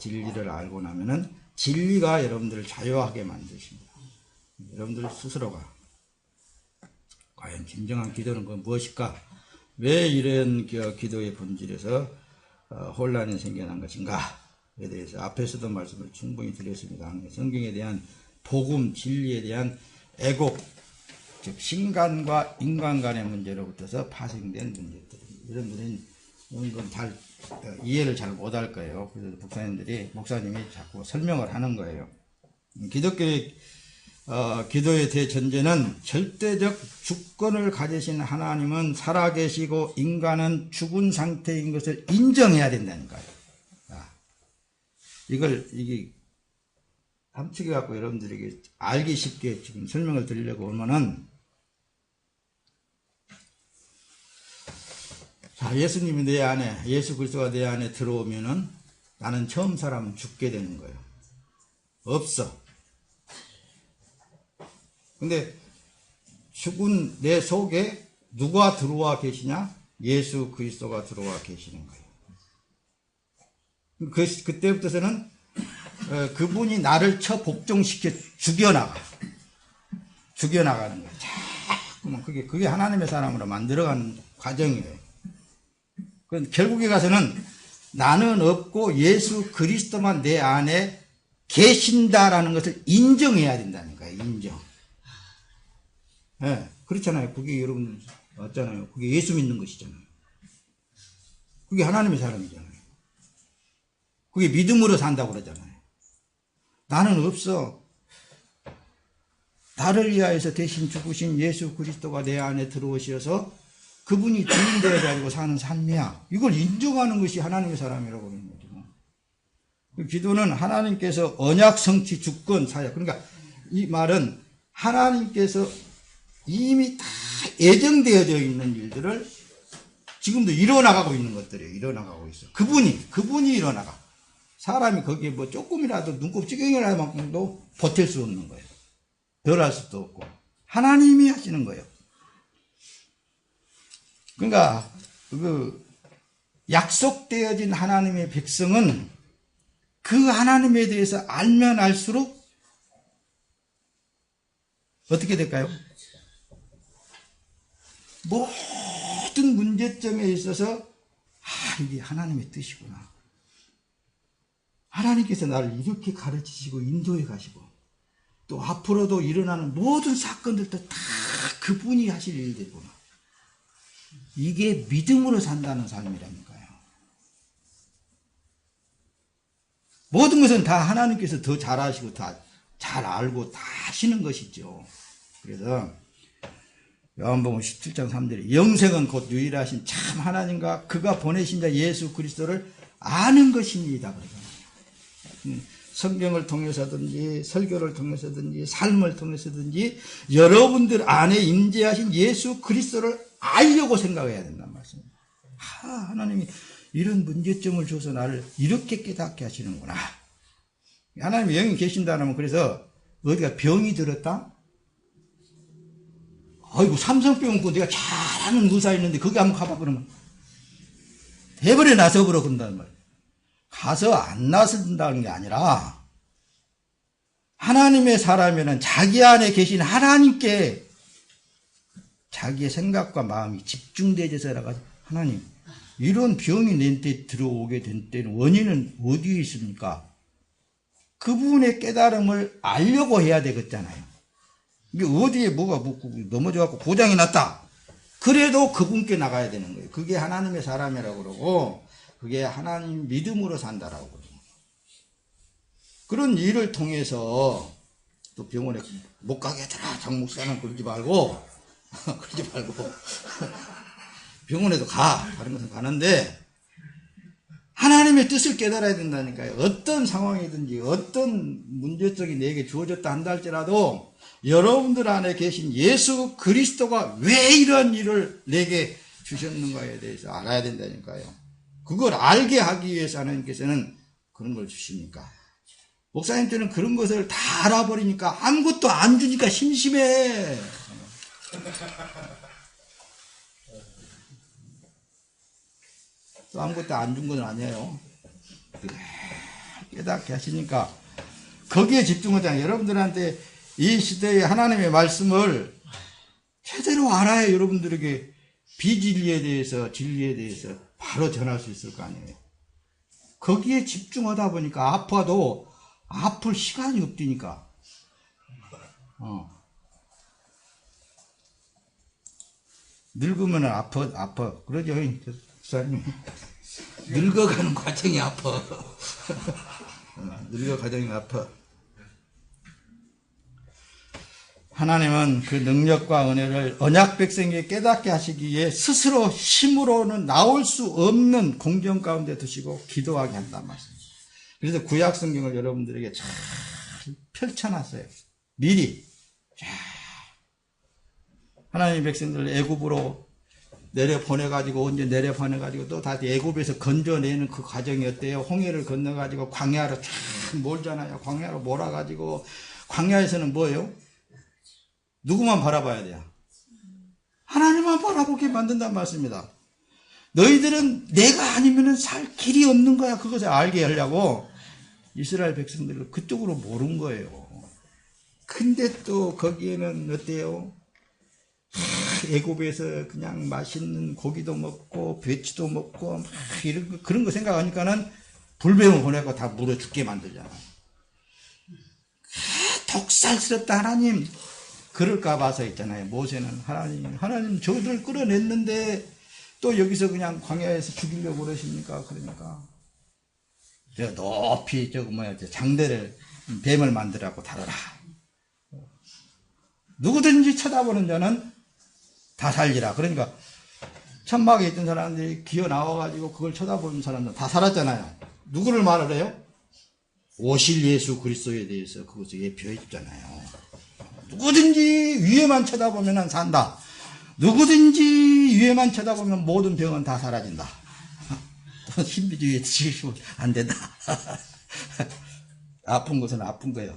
진리를 알고 나면은 진리가 여러분들을 자유하게 만드십니다. 여러분들 스스로가 과연 진정한 기도는 그 무엇일까? 왜 이런 기도의 본질에서 혼란이 생겨난 것인가에 대해서 앞에서도 말씀을 충분히 드렸습니다. 성경에 대한 복음, 진리에 대한 애곡, 즉 신간과 인간 간의 문제로부터서 파생된 문제들. 여러분들은 이런 건 잘 이해를 잘 못할 거예요. 그래서 목사님이 자꾸 설명을 하는 거예요. 기독교의 기도의 대전제는 절대적 주권을 가지신 하나님은 살아계시고 인간은 죽은 상태인 것을 인정해야 된다니까요. 이게 함축해 갖고 여러분들에게 알기 쉽게 지금 설명을 드리려고 하면은, 자, 예수님이 내 안에, 예수 그리스도가 내 안에 들어오면은 나는 처음 사람은 죽게 되는 거예요. 없어. 근데 죽은 내 속에 누가 들어와 계시냐? 예수 그리스도가 들어와 계시는 거예요. 그때부터서는 그분이 나를 복종시켜 죽여나가는 거예요. 자꾸만 그게 하나님의 사람으로 만들어가는 과정이에요. 결국에 가서는 나는 없고 예수 그리스도만 내 안에 계신다라는 것을 인정해야 된다는 거예요. 인정. 네, 그렇잖아요. 그게 여러분 맞잖아요. 그게 예수 믿는 것이잖아요. 그게 하나님의 사람이잖아요. 그게 믿음으로 산다고 그러잖아요. 나는 없어. 나를 위하여서 대신 죽으신 예수 그리스도가 내 안에 들어오셔서 그분이 주인 되어가지고 사는 삶이야. 이걸 인정하는 것이 하나님의 사람이라고 그러는 거죠. 기도는 하나님께서 언약 성취 주권 사역. 그러니까 이 말은 하나님께서 이미 다 예정되어져 있는 일들을 지금도 이뤄나가고 있는 것들이에요. 이뤄나가고 있어. 그분이 이뤄나가. 사람이 거기에 뭐 조금이라도 눈곱 찌경이라만큼도 버틸 수 없는 거예요. 덜 할 수도 없고. 하나님이 하시는 거예요. 그러니까 약속되어진 하나님의 백성은 그 하나님에 대해서 알면 알수록 어떻게 될까요? 모든 문제점에 있어서 이게 하나님의 뜻이구나. 하나님께서 나를 이렇게 가르치시고 인도해 가시고 또 앞으로도 일어나는 모든 사건들도 다 그분이 하실 일들이구나. 이게 믿음으로 산다는 삶이라니까요. 모든 것은 다 하나님께서 더 잘하시고 다 잘 알고 다 하시는 것이죠. 그래서 요한복음 17장 3절에 영생은 곧 유일하신 참 하나님과 그가 보내신 자 예수 그리스도를 아는 것입니다. 성경을 통해서든지 설교를 통해서든지 삶을 통해서든지 여러분들 안에 임재하신 예수 그리스도를 알려고 생각해야 된다는 말씀입니다. 하나님이 이런 문제점을 줘서 나를 이렇게 깨닫게 하시는구나. 하나님이 영이 계신다면 그래서 어디가 병이 들었다? 아이고 삼성병 그 내가 잘하는 의사 있는데 거기 한번 가봐 그러면 해버려 나서버려 그런다는 말이에요. 가서 안 나선다는 게 아니라 하나님의 사람에는 자기 안에 계신 하나님께 자기의 생각과 마음이 집중되어져서 하나님 이런 병이 내 때 들어오게 된 때는 원인은 어디에 있습니까? 그분의 깨달음을 알려고 해야 되겠잖아요. 이게 어디에 뭐가 넘어져갖고 고장이 났다. 그래도 그분께 나가야 되는 거예요. 그게 하나님의 사람이라고 그러고 그게 하나님 믿음으로 산다라고 그러고 그런 일을 통해서 또 병원에 못 가게 하더라. 장 목사는 그러지 말고 병원에도 가. 다른 것은 가는데 하나님의 뜻을 깨달아야 된다니까요. 어떤 상황이든지 어떤 문제점이 내게 주어졌다 한다 할지라도 여러분들 안에 계신 예수 그리스도가 왜 이런 일을 내게 주셨는가에 대해서 알아야 된다니까요. 그걸 알게 하기 위해서 하나님께서는 그런 걸 주십니까? 목사님들은 그런 것을 다 알아버리니까 아무것도 안 주니까 심심해. 또 아무것도 안 준 건 아니에요. 깨닫게 하시니까 거기에 집중하자. 여러분들한테 이 시대의 하나님의 말씀을 제대로 알아야 여러분들에게 비진리에 대해서 진리에 대해서 바로 전할 수 있을 거 아니에요. 거기에 집중하다 보니까 아파도 아플 시간이 없으니까. 늙으면 아파. 그러죠, 목사님. 늙어가는 과정이 아파. 늙어가는 과정이 아파. 하나님은 그 능력과 은혜를 언약 백성에게 깨닫게 하시기 위해 스스로 힘으로는 나올 수 없는 공정 가운데 두시고 기도하게 한단 말씀입니다. 그래서 구약 성경을 여러분들에게 잘 펼쳐놨어요. 미리. 하나님 백성들 애굽으로 내려보내가지고 언제 내려보내가지고 또 다시 애굽에서 건져내는 그 과정이 어때요? 홍해를 건너가지고 광야로 쫙 몰잖아요. 광야로 몰아가지고 광야에서는 뭐예요? 누구만 바라봐야 돼요? 하나님만 바라보게 만든단 말씀입니다. 너희들은 내가 아니면 살 길이 없는 거야. 그것을 알게 하려고 이스라엘 백성들을 그쪽으로 모른 거예요. 근데 또 거기에는 어때요? 애굽에서 그냥 맛있는 고기도 먹고 배추도 먹고 막 이런 그런 거 생각하니까는 불뱀을 보내고 다 물어 죽게 만들잖아요. 독살스럽다 하나님. 그럴까 봐서 있잖아요. 모세는 하나님 저들 끌어냈는데 또 여기서 그냥 광야에서 죽이려고 그러십니까? 그러니까 저 높이 장대를 뱀을 만들라고 다뤄라. 누구든지 쳐다보는 자는 다 살리라. 그러니까 천막에 있던 사람들이 기어 나와가지고 그걸 쳐다보는 사람들 다 살았잖아요. 누구를 말을 해요? 오실 예수 그리스도에 대해서 그것을 예표해 줬잖아요. 누구든지 위에만 쳐다보면 산다. 누구든지 위에만 쳐다보면 모든 병은 다 사라진다. 신비주의에 지키시면 안 된다. 아픈 것은 아픈 거예요.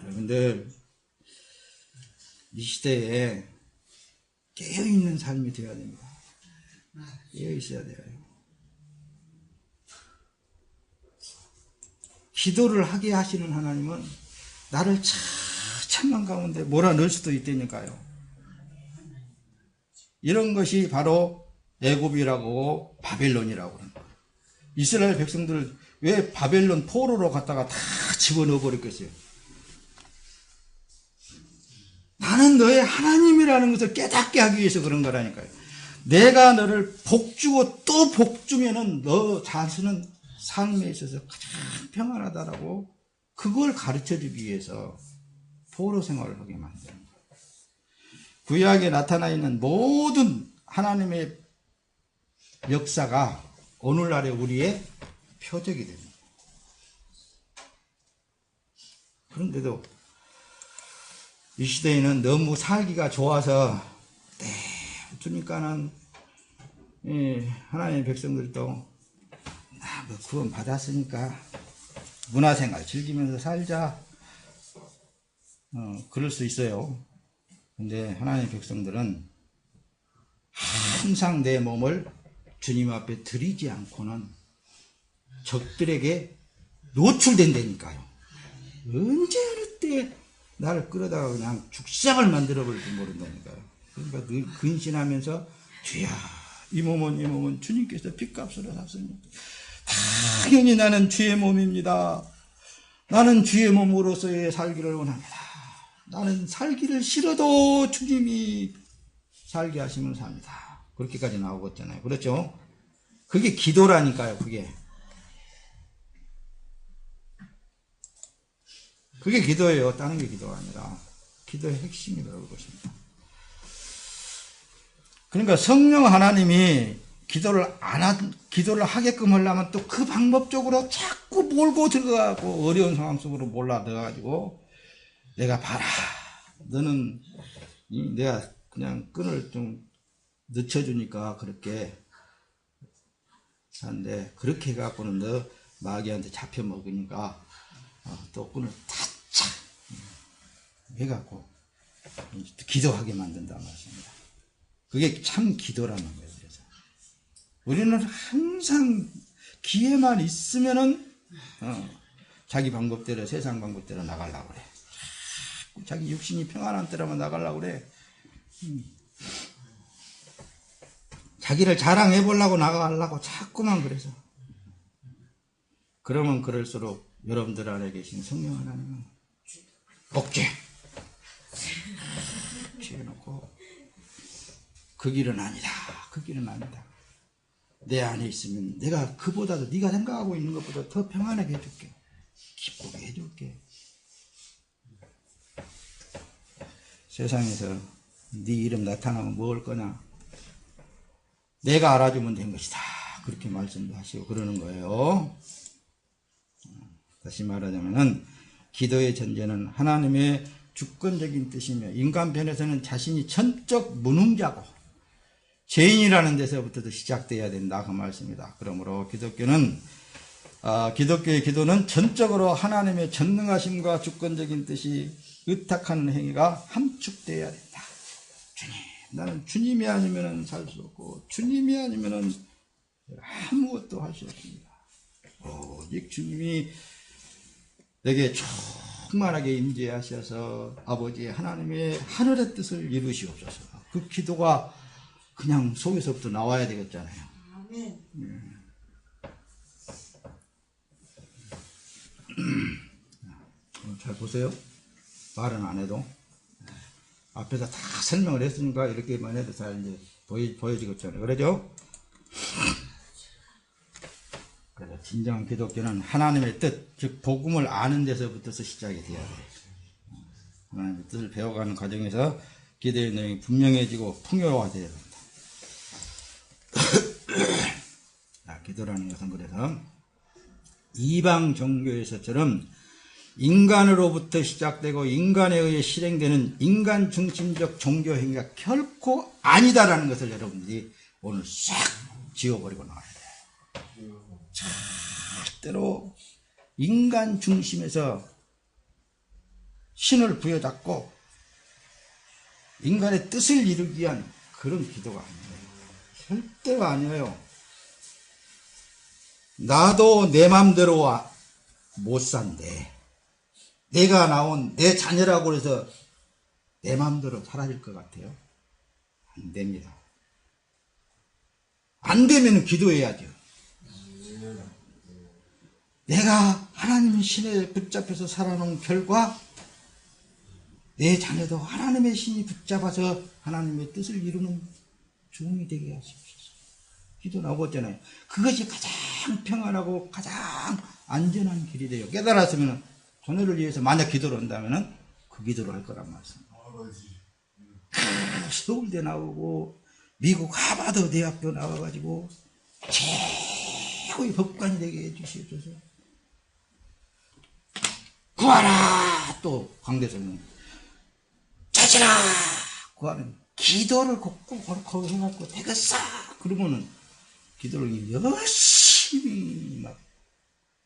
그런데 이 시대에 깨어있는 삶이 되어야 됩니다. 깨어있어야 돼요. 기도를 하게 하시는 하나님은 나를 찬란 가운데 몰아넣을 수도 있다니까요. 이런 것이 바로 애굽이라고 바벨론이라고 그러는 거예요. 이스라엘 백성들을 왜 바벨론 포로로 갔다가 다 집어넣어 버렸겠어요? 나는 너의 하나님이라는 것을 깨닫게 하기 위해서 그런 거라니까요. 내가 너를 복주고 또 복주면은 너 자신은 삶에 있어서 가장 평안하다라고 그걸 가르쳐 주기 위해서 포로 생활을 하게 만드는 거예요. 구약에 나타나 있는 모든 하나님의 역사가 오늘날의 우리의 표적이 됩니다. 그런데도 이 시대에는 너무 살기가 좋아서 주니까는 하나님의 백성들도 뭐 구원 받았으니까 문화생활 즐기면서 살자 그럴 수 있어요. 근데 하나님의 백성들은 항상 내 몸을 주님 앞에 드리지 않고는 적들에게 노출된다니까요. 언제 어느 때 나를 끌어다가 그냥 죽상을 만들어버릴지 모른다니까요. 그러니까 늘 근신하면서 주야 이 몸은 주님께서 핏값으로 샀습니다. 당연히 나는 주의 몸입니다. 나는 주의 몸으로서의 살기를 원합니다. 나는 살기를 싫어도 주님이 살게 하시면 삽니다. 그렇게까지 나오고 있잖아요. 그렇죠? 그게 기도라니까요. 그게 기도예요. 다른 게 기도가 아니라 기도의 핵심이라고 보십니다. 그러니까 성령 하나님이 기도를 하게끔 하려면 또 그 방법적으로 자꾸 몰고 들어가고 어려운 상황 속으로 몰라 들어가지고 내가 봐라. 너는 내가 그냥 끈을 좀 늦춰주니까 그렇게 하는데 그렇게 해갖고는 너 마귀한테 잡혀 먹으니까 또 끈을 타착 해갖고 기도하게 만든단 말씀입니다. 그게 참 기도라는 거예요. 그래서 우리는 항상 기회만 있으면은 자기 방법대로 세상 방법대로 나가려고 그래. 자기 육신이 평안한 때라면 나가려고 그래. 자기를 자랑해 보려고 나가려고 자꾸만 그래서. 그러면 그럴수록 여러분들 안에 계신 성령 하나님은 취해놓고 그 길은 아니다. 그 길은 아니다. 내 안에 있으면 내가 그보다도 네가 생각하고 있는 것보다 더 평안하게 해줄게. 기쁘게 해줄게. 세상에서 네 이름 나타나면 먹을 거냐? 내가 알아주면 된 것이다. 그렇게 말씀도 하시고 그러는 거예요. 다시 말하자면은 기도의 전제는 하나님의 주권적인 뜻이며 인간 편에서는 자신이 전적 무능자고 죄인이라는 데서부터도 시작돼야 된다 그 말씀이다. 그러므로 기독교의 기도는 전적으로 하나님의 전능하심과 주권적인 뜻이 의탁하는 행위가 함축되어야 된다. 주님, 나는 주님이 아니면 살 수 없고 주님이 아니면 아무것도 할 수 없습니다. 오직 주님이 내게 충만하게 임재하셔서 아버지 하나님의 하늘의 뜻을 이루시옵소서. 그 기도가 그냥 속에서부터 나와야 되겠잖아요. 아멘. 잘 보세요. 말은 안 해도 앞에서 다 설명을 했으니까 이렇게만 해도 잘 이제 보여지겠잖아요. 그러죠? 그래서 진정한 기독교는 하나님의 뜻, 즉 복음을 아는 데서부터 시작이 돼야 돼요. 하나님의 뜻을 배워가는 과정에서 기도의 내용이 분명해지고 풍요화되어야 된다. 기도라는 것은 그래서 이방 종교에서처럼 인간으로부터 시작되고 인간에 의해 실행되는 인간 중심적 종교 행위가 결코 아니다라는 것을 여러분들이 오늘 싹 지워버리고 나와야 돼요. 절대로 인간 중심에서 신을 부여잡고 인간의 뜻을 이루기 위한 그런 기도가 아니에요. 절대로 아니에요. 나도 내 맘대로 못 산대. 내가 낳은 내 자녀라고 해서 내 맘대로 살아질 것 같아요? 안 됩니다. 안 되면 기도해야죠. 내가 하나님의 신에 붙잡혀서 살아놓은 결과 내 자녀도 하나님의 신이 붙잡아서 하나님의 뜻을 이루는 종이 되게 하십시오. 기도 나오고 있잖아요. 그것이 가장 평안하고 가장 안전한 길이 돼요. 깨달았으면 자녀를 위해서 만약 기도를 한다면 그 기도를 할 거란 말씀입니다. 서울대 나오고 미국 하버드 대학교 나와가지고 최고의 법관이 되게 해주시옵소서. 구하라! 또 강대성은 찾으라! 구하는 기도를 꼭 해갖고 되겠어! 그러면은 기도를 열심히 막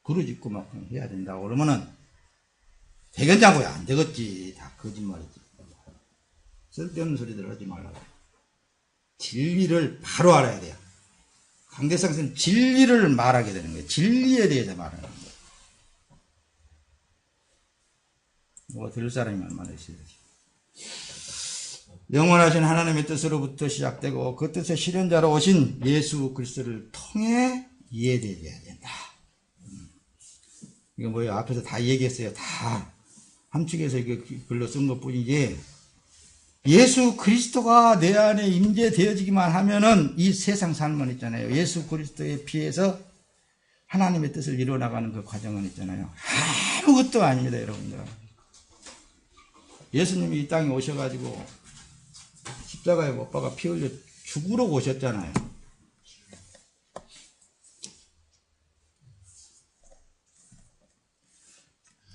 그루짓고 막 해야 된다고 그러면은 되겠냐고요? 안 되겠지. 다 거짓말이지. 쓸데없는 소리들 하지 말라고. 진리를 바로 알아야 돼요. 강대상에서는 진리를 말하게 되는 거예요. 진리에 대해서 말하는 거예요. 뭐 들을 사람이면 말해주셔야지. 영원하신 하나님의 뜻으로부터 시작되고 그 뜻의 실현자로 오신 예수 그리스도를 통해 이해되어야 된다. 이거 뭐예요? 앞에서 다 얘기했어요. 다 함축해서 이거 글로 쓴 것 뿐이지. 예수 그리스도가 내 안에 임재되어지기만 하면은 이 세상 삶은 있잖아요. 예수 그리스도의 피에서 하나님의 뜻을 이루어나가는 그 과정은 있잖아요. 아무것도 아닙니다, 여러분들. 예수님이 이 땅에 오셔가지고 십자가에 못 박아 피 흘려 죽으러 오셨잖아요.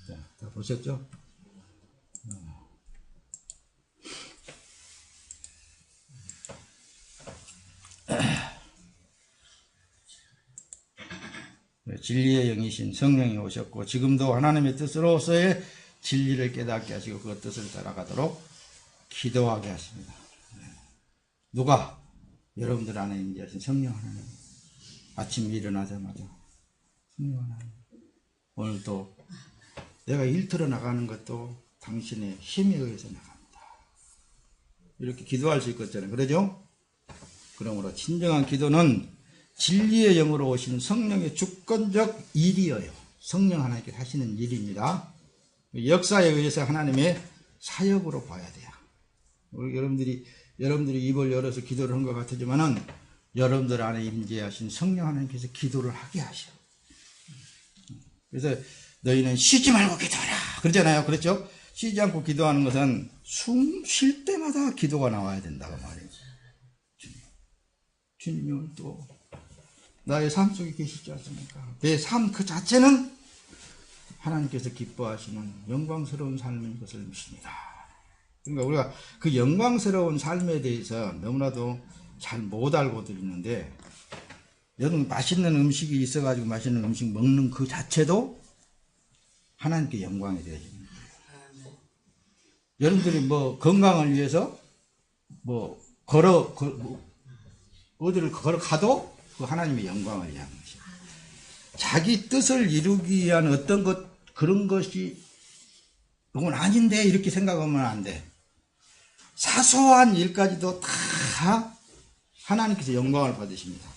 자, 다 보셨죠? 진리의 영이신 성령이 오셨고 지금도 하나님의 뜻으로서의 진리를 깨닫게 하시고 그 뜻을 따라가도록 기도하게 하십니다. 누가? 여러분들 안에 임재하신 성령 하나님. 아침에 일어나자마자 오늘도 내가 일터로 나가는 것도 당신의 힘에 의해서 나갑니다. 이렇게 기도할 수 있겠잖아요. 그러죠? 그러므로 진정한 기도는 진리의 영으로 오신 성령의 주권적 일이에요. 성령 하나님께 하시는 일입니다. 역사에 의해서 하나님의 사역으로 봐야 돼요. 여러분들이 입을 열어서 기도를 한 것 같지만은 여러분들 안에 임재하신 성령 하나님께서 기도를 하게 하셔. 그래서 너희는 쉬지 말고 기도하라 그러잖아요. 그렇죠? 쉬지 않고 기도하는 것은 숨 쉴 때마다 기도가 나와야 된다고 말이에요. 주님이 오늘 또 나의 삶 속에 계시지 않습니까? 내 삶 그 자체는 하나님께서 기뻐하시는 영광스러운 삶인 것을 믿습니다. 그러니까 우리가 그 영광스러운 삶에 대해서 너무나도 잘 못 알고들 있는데, 여러분 맛있는 음식이 있어가지고 맛있는 음식 먹는 그 자체도 하나님께 영광이 되어집니다. 여러분들이 뭐 건강을 위해서 뭐 어디를 걸어가도 그 하나님의 영광을 위한 것이에요. 자기 뜻을 이루기 위한 어떤 그런 것이 이건 아닌데 이렇게 생각하면 안 돼. 사소한 일까지도 다 하나님께서 영광을 받으십니다.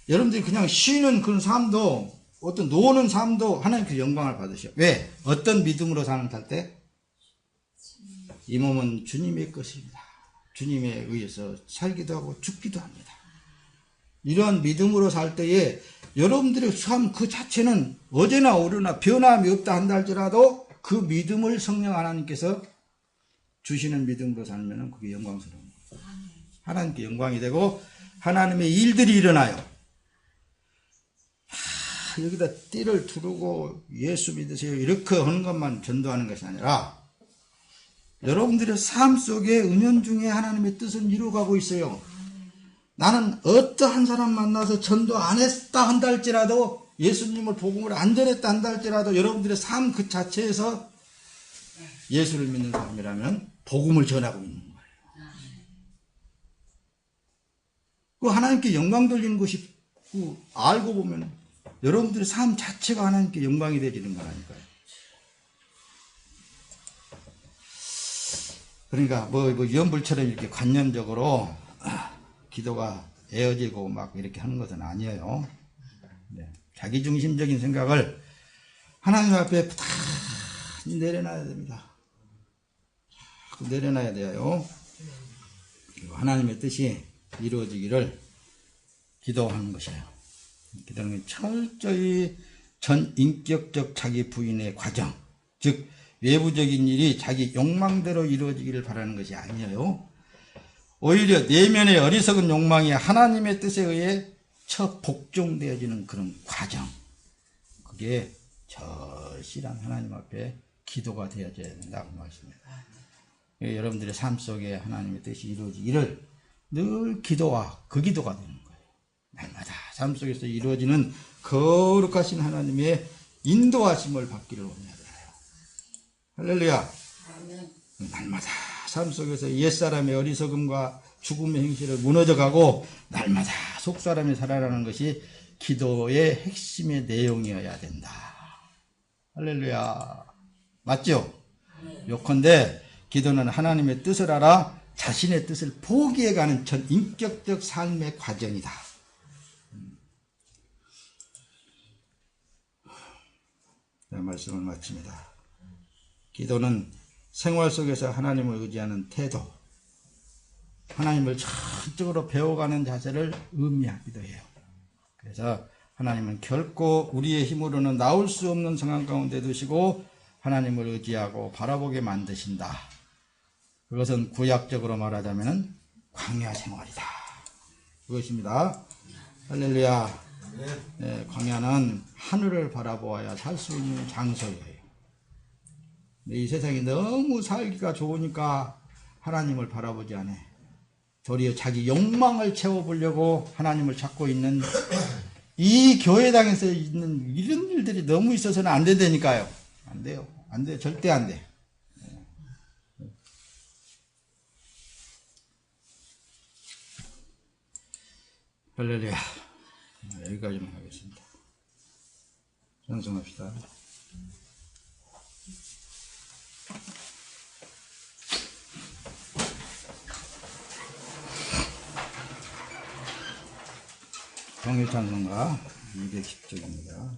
여러분들이 그냥 쉬는 그런 삶도, 어떤 노는 삶도 하나님께서 영광을 받으셔. 왜? 어떤 믿음으로 사는 살 때? 이 몸은 주님의 것입니다. 주님에 의해서 살기도 하고 죽기도 합니다. 이러한 믿음으로 살 때에 여러분들의 삶 그 자체는 어제나 오르나 변함이 없다 한다 할지라도 그 믿음을 성령 하나님께서 주시는 믿음으로 살면 그게 영광스러운 거예요. 하나님께 영광이 되고 하나님의 일들이 일어나요. 여기다 띠를 두르고 예수 믿으세요 이렇게 하는 것만 전도하는 것이 아니라 여러분들의 삶 속에 은연중에 하나님의 뜻을 이루어가고 있어요. 나는 어떠한 사람 만나서 전도 안 했다 한다 할지라도, 예수님을 복음을 안 전했다 한다 할지라도 여러분들의 삶 그 자체에서 예수를 믿는 사람이라면 복음을 전하고 있는 거예요. 그 하나님께 영광 돌리는 것이 알고 보면 여러분들의 삶 자체가 하나님께 영광이 되지는 거라니까요. 그러니까 뭐 연불처럼 이렇게 관념적으로 기도가 에어지고 막 이렇게 하는 것은 아니에요. 네. 자기중심적인 생각을 하나님 앞에 다 내려놔야 됩니다. 내려놔야 돼요. 하나님의 뜻이 이루어지기를 기도하는 것이에요. 기도는 철저히 전인격적 자기 부인의 과정, 즉 외부적인 일이 자기 욕망대로 이루어지기를 바라는 것이 아니에요. 오히려 내면의 어리석은 욕망이 하나님의 뜻에 의해 복종되어지는 그런 과정, 그게 절실한 하나님 앞에 기도가 되어져야 된다고 말씀합니다. 여러분들의 삶 속에 하나님의 뜻이 이루어지기를 늘 기도와 그 기도가 되는 거예요. 날마다 삶 속에서 이루어지는 거룩하신 하나님의 인도하심을 받기를 원해요. 할렐루야. 날마다 삶 속에서 옛사람의 어리석음과 죽음의 행실을 무너져가고 날마다 속사람이 살아가는 것이 기도의 핵심의 내용이어야 된다. 할렐루야. 맞죠? 요컨대 기도는 하나님의 뜻을 알아 자신의 뜻을 포기해가는 전 인격적 삶의 과정이다. 네, 말씀을 마칩니다. 기도는 생활 속에서 하나님을 의지하는 태도, 하나님을 전적으로 배워가는 자세를 의미하기도 해요. 그래서 하나님은 결코 우리의 힘으로는 나올 수 없는 상황 가운데 두시고 하나님을 의지하고 바라보게 만드신다. 그것은 구약적으로 말하자면 광야 생활이다. 그것입니다. 할렐루야. 네, 광야는 하늘을 바라보아야 살 수 있는 장소예요. 이 세상이 너무 살기가 좋으니까 하나님을 바라보지 않아. 도리어 자기 욕망을 채워보려고 하나님을 찾고 있는 이 교회당에서 있는 이런 일들이 너무 있어서는 안 된다니까요. 안 돼요. 안 돼. 절대 안 돼. 할렐루야. 여기까지만 하겠습니다. 형성합시다. 통일찬송가 210쪽입니다.